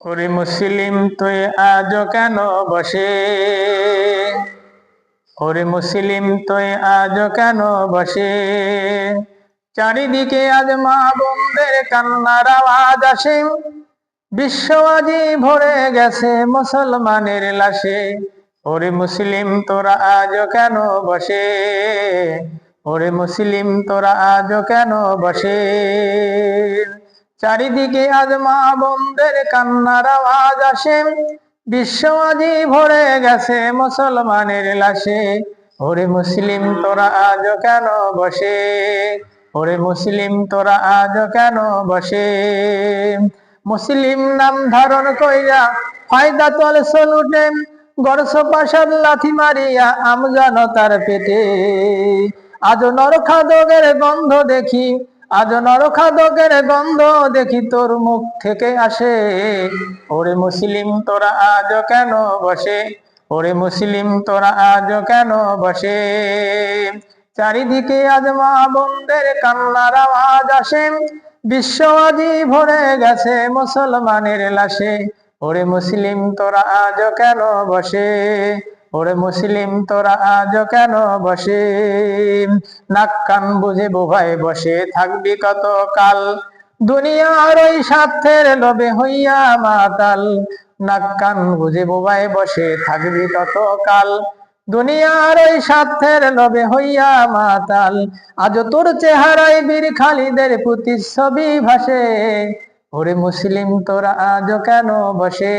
ওরে মুসলিম তুই আজ কেন বসে, ওরে মুসলিম তুই আজ কেন বসে, চারিদিকে আজ মা বোনদের কান্নার আওয়াজ আসে, বিশ্ব আজি ভরে গেছে মুসলমানের লাশে। ওরে মুসলিম তোরা আজ কেন বসে, ওরে মুসলিম তোরা আজ কেন বসে, চারিদিকে আজ মা বোনদের কান্নার আওয়াজ আসে, বিশ্ব আজি ভরে গেছে মুসলমানের লাশে। ওরে মুসলিম তোরা আজ কেন বসে, ওরে মুসলিম তোরা আজ কেন বসে, মুসলিম নাম ধারণ কইরা ফায়দাতল সলুটে গড়ছ পাশার লাথি মারিয়া আমজনতার পেটে। আজ নরখাদকের গন্ধ দেখি, আজ নরখাদকের গন্ধ দেখি তোর মুখ থেকে আসে। ওরে মুসলিম তোরা আজ কেন বসে, ওরে মুসলিম তোরা আজ কেন বসে, চারিদিকে আজ মা বোনদের কান্নার আওয়াজ আসে, বিশ্ব আজি ভরে গেছে মুসলমানের লাশে। ওরে মুসলিম তোরা আজ কেন বসে, ওরে মুসলিম তোরা আজ কেন বসে, নাক কান বুঝে বোভাই বসে থাকবি কত কাল, দুনিয়ার ওই স্বার্থের লোভে হইয়া মাতাল। নাক কান বুঝে বোভাই বসে থাকবি কত কাল, দুনিয়ার ওই স্বার্থের লোভে হইয়া মাতাল। আজ তোর চেহারায় বীর খালিদের প্রতিচ্ছবি ভাসে, ওরে মুসলিম তোরা আজ কেন বসে।